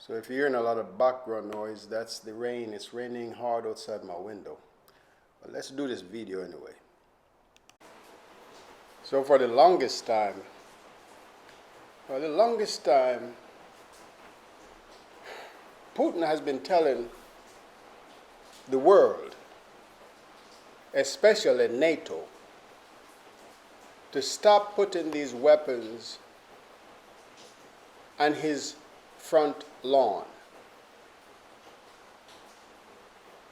So if you're hearing a lot of background noise, that's the rain. It's raining hard outside my window. But let's do this video anyway. So for the longest time, Putin has been telling the world, especially NATO, to stop putting these weapons on his front lawn.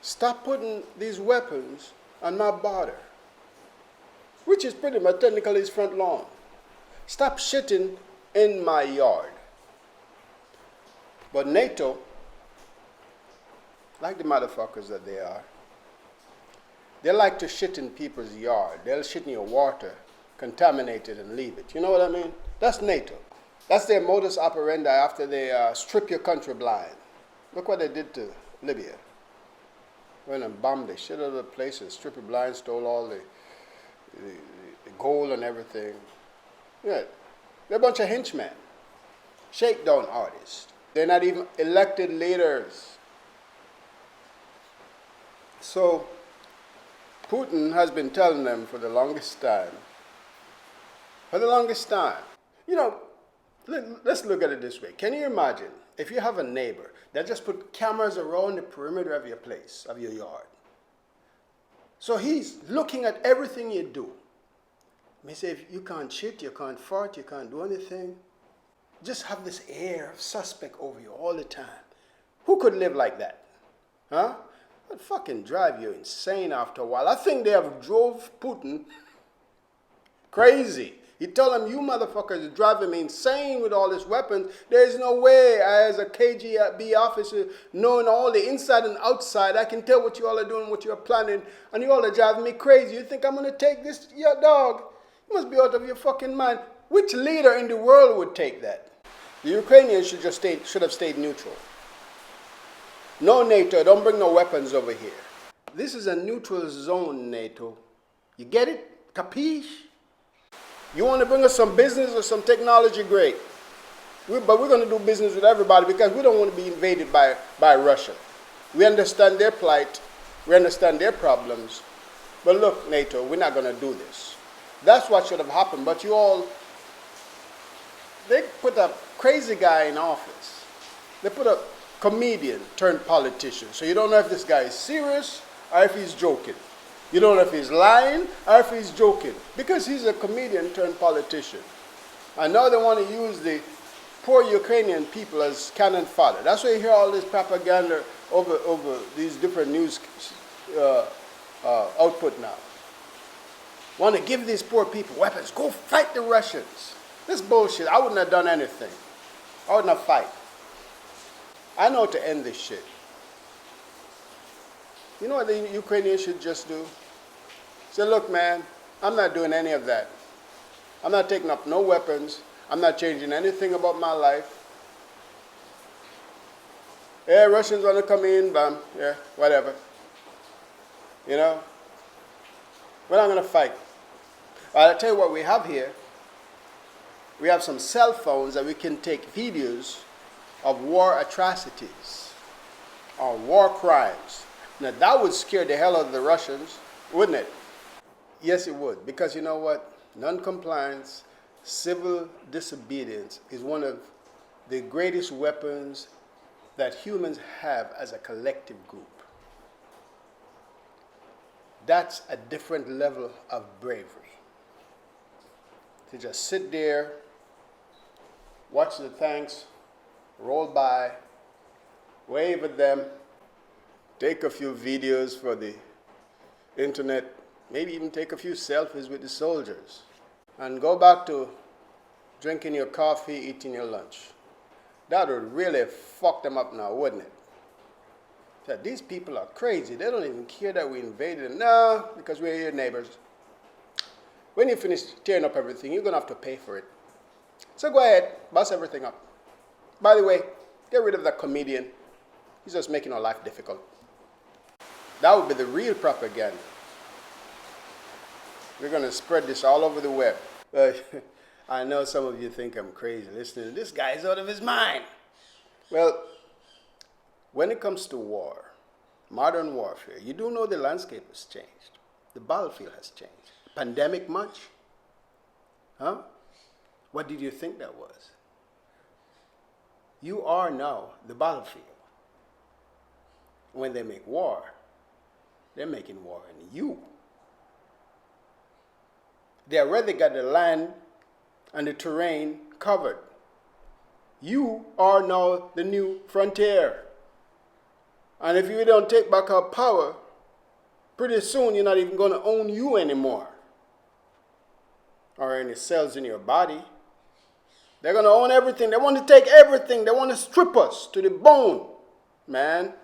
Stop putting these weapons on my border, which is pretty much technically his front lawn. Stop shitting in my yard. But NATO, like the motherfuckers that they are, they like to shit in people's yard. They'll shit in your water, contaminate it, and leave it. You know what I mean? That's NATO. That's their modus operandi after they strip your country blind. Look what they did to Libya. Went and bombed the shit out of the place and stripped it blind, stole all the gold and everything. Yeah, they're a bunch of henchmen, shakedown artists. They're not even elected leaders. So Putin has been telling them for the longest time. You know, let's look at it this way. Can you imagine if you have a neighbor that just put cameras around the perimeter of your place, of your yard? So he's looking at everything you do. He say, if you can't shit, you can't fart, you can't do anything. Just have this air of suspect over you all the time. Who could live like that? Huh? That'd fucking drive you insane after a while. I think they have drove Putin crazy. He told him, you motherfuckers are driving me insane with all these weapons. There's no way, as a KGB officer, knowing all the inside and outside, I can tell what you all are doing, what you're planning, and you all are driving me crazy. You think I'm going to take this? Your dog, you must be out of your fucking mind. Which leader in the world would take that? The Ukrainians should have stayed neutral. No, NATO, don't bring no weapons over here. This is a neutral zone, NATO. You get it? Capiche? You want to bring us some business or some technology, great. But we're going to do business with everybody because we don't want to be invaded by Russia. We understand their plight. We understand their problems. But look, NATO, we're not going to do this. That's what should have happened. But they put a crazy guy in office. They put a comedian turned politician. So you don't know if this guy is serious or if he's joking. You don't know if he's lying or if he's joking. Because he's a comedian turned politician. And now they want to use the poor Ukrainian people as cannon fodder. That's why you hear all this propaganda over these different news output now. Want to give these poor people weapons. Go fight the Russians. This bullshit. I wouldn't have done anything. I wouldn't have fight. I know how to end this shit. You know what the Ukrainians should just do? Say, look, man, I'm not doing any of that. I'm not taking up no weapons. I'm not changing anything about my life. Yeah, Russians want to come in, bam, yeah, whatever. You know? We're not going to fight. I'll tell you what we have here. We have some cell phones that we can take videos of war atrocities or war crimes. Now that would scare the hell out of the Russians, wouldn't it? Yes, it would. Because you know what? Non-compliance, civil disobedience is one of the greatest weapons that humans have as a collective group. That's a different level of bravery. To just sit there, watch the tanks roll by, wave at them, take a few videos for the internet, maybe even take a few selfies with the soldiers, and go back to drinking your coffee, eating your lunch. That would really fuck them up now, wouldn't it? That these people are crazy. They don't even care that we invaded them. No, because we're your neighbors. When you finish tearing up everything, you're going to have to pay for it. So go ahead, bust everything up. By the way, get rid of that comedian. He's just making our life difficult. That would be the real propaganda. We're going to spread this all over the web. I know some of you think I'm crazy listening. This guy's out of his mind. Well, when it comes to war, modern warfare, you do know the landscape has changed. The battlefield has changed. Pandemic much? Huh? What did you think that was? You are now the battlefield. When they make war, they're making war on you. They already got the land and the terrain covered. You are now the new frontier. And if you don't take back our power, pretty soon you're not even going to own you anymore. Or any cells in your body. They're going to own everything. They want to take everything. They want to strip us to the bone. Man,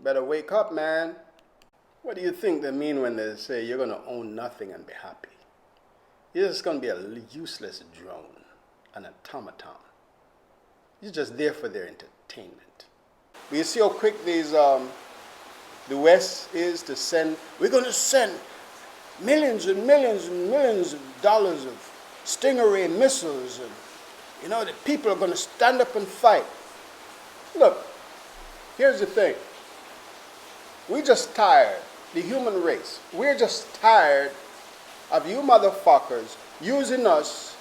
better wake up, man. What do you think they mean when they say you're going to own nothing and be happy? You're just going to be a useless drone, an automaton. You're just there for their entertainment. But you see how quick the West is to send. We're going to send millions and millions and millions of dollars of Stingray missiles. And, the people are going to stand up and fight. Look, here's the thing. We're just tired, the human race. We're just tired of you motherfuckers using us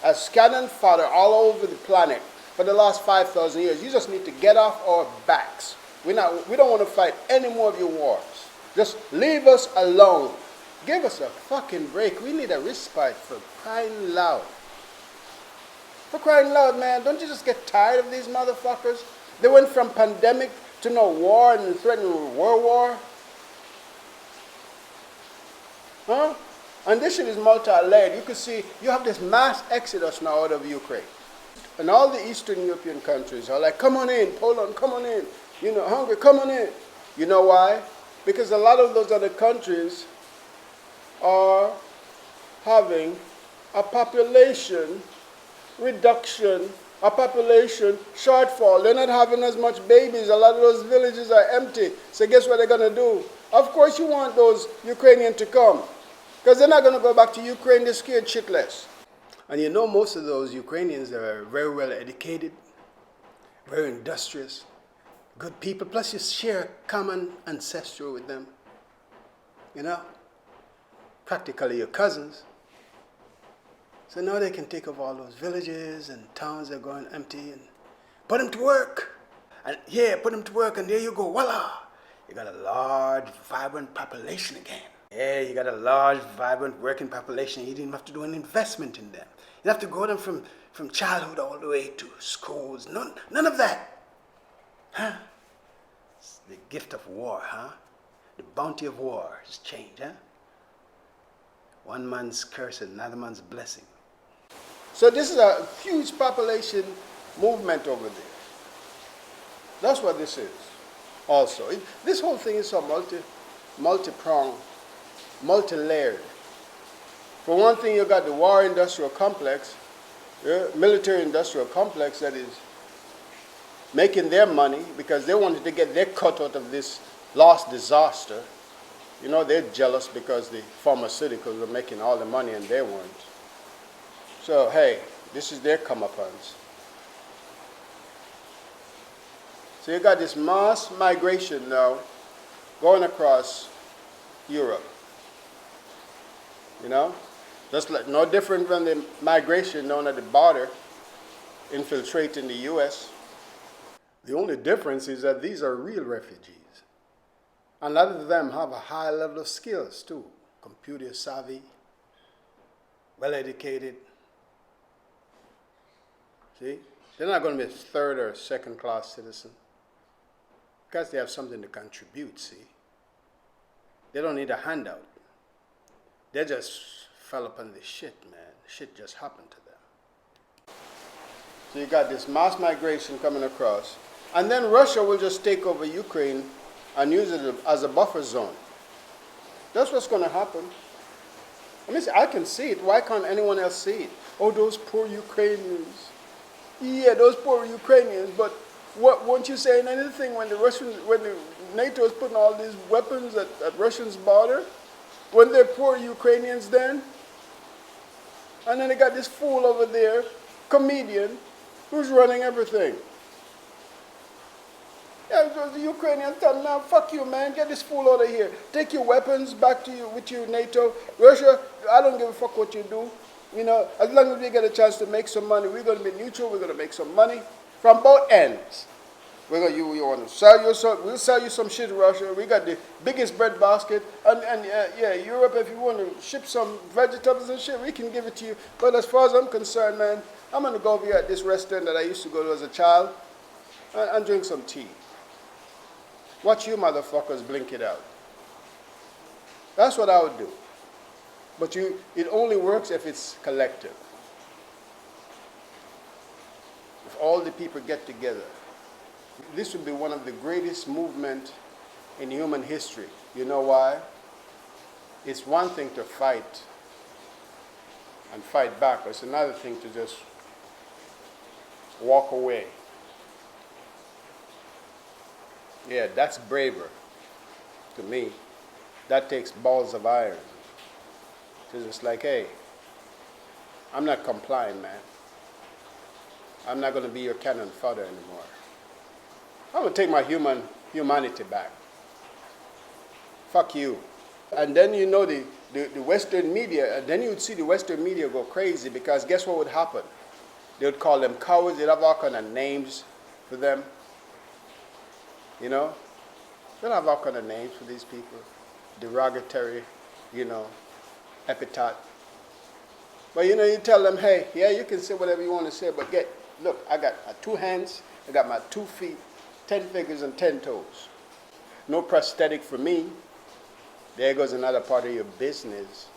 as cannon fodder all over the planet for the last 5,000 years. You just need to get off our backs. We don't want to fight any more of your wars. Just leave us alone. Give us a fucking break. We need a respite for crying loud. For crying loud, man. Don't you just get tired of these motherfuckers? They went from pandemic to no war and threatening world war. Huh? And this shit is multi-layered. You can see you have this mass exodus now out of Ukraine. And all the Eastern European countries are like, come on in, Poland, come on in. Hungary, come on in. You know why? Because a lot of those other countries are having a population reduction, a population shortfall. They're not having as much babies. A lot of those villages are empty. So guess what they're going to do? Of course you want those Ukrainians to come. Because they're not going to go back to Ukraine. They're scared shitless. And most of those Ukrainians are very well educated, very industrious, good people. Plus you share a common ancestry with them. Practically your cousins. So now they can take over all those villages and towns that are going empty and put them to work. And put them to work, and there you go, voila! You got a large, vibrant population again. Yeah, you got a large, vibrant, working population. You didn't have to do an investment in them. You have to grow them from childhood all the way to schools. None of that. Huh? It's the gift of war, huh? The bounty of war has changed, huh? One man's curse and another man's blessing. So this is a huge population movement over there. That's what this is also. This whole thing is so multi-pronged, multi-layered. For one thing, you got the war industrial complex, military industrial complex that is making their money because they wanted to get their cut out of this last disaster. They're jealous because the pharmaceuticals were making all the money and they weren't. So, hey, this is their comeuppance. So you got this mass migration now going across Europe. Just like no different from the migration down at the border, infiltrating the U.S. The only difference is that these are real refugees. And a lot of them have a high level of skills too. Computer savvy, well educated. See? They're not going to be a third or second class citizen. Because they have something to contribute, see? They don't need a handout. They just fell upon this shit, man. Shit just happened to them. So you got this mass migration coming across. And then Russia will just take over Ukraine and use it as a buffer zone. That's what's going to happen. I can see it. Why can't anyone else see it? Oh, those poor Ukrainians. Yeah, those poor Ukrainians. But weren't you saying anything when the NATO is putting all these weapons at Russia's border? When they're poor Ukrainians then? And then they got this fool over there, comedian, who's running everything. Yeah, so the Ukrainians tell them, now, fuck you, man. Get this fool out of here. Take your weapons back to you with you, NATO. Russia, I don't give a fuck what you do. You know, as long as we get a chance to make some money, we're going to be neutral. We're going to make some money from both ends. We're going to, you want to sell you some, we'll sell you some shit in Russia. We got the biggest bread basket. And yeah, Europe, if you want to ship some vegetables and shit, we can give it to you. But as far as I'm concerned, man, I'm going to go over here at this restaurant that I used to go to as a child and drink some tea. Watch you motherfuckers blink it out. That's what I would do. But it only works if it's collective. If all the people get together. This would be one of the greatest movements in human history. You know why? It's one thing to fight and fight back, but it's another thing to just walk away. Yeah, that's braver to me. That takes balls of iron. It's just like, hey, I'm not complying, man. I'm not going to be your cannon fodder anymore. I'm going to take my humanity back. Fuck you. And then you know the Western media, and then you would see the Western media go crazy, because guess what would happen? They would call them cowards. They'd have all kind of names for them. You know? They'll have all kind of names for these people. Derogatory, you know, epithet. But you know, you tell them, hey, yeah, you can say whatever you want to say, but look, I got my 2 hands, I got my 2 feet, 10 fingers and 10 toes. No prosthetic for me. There goes another part of your business.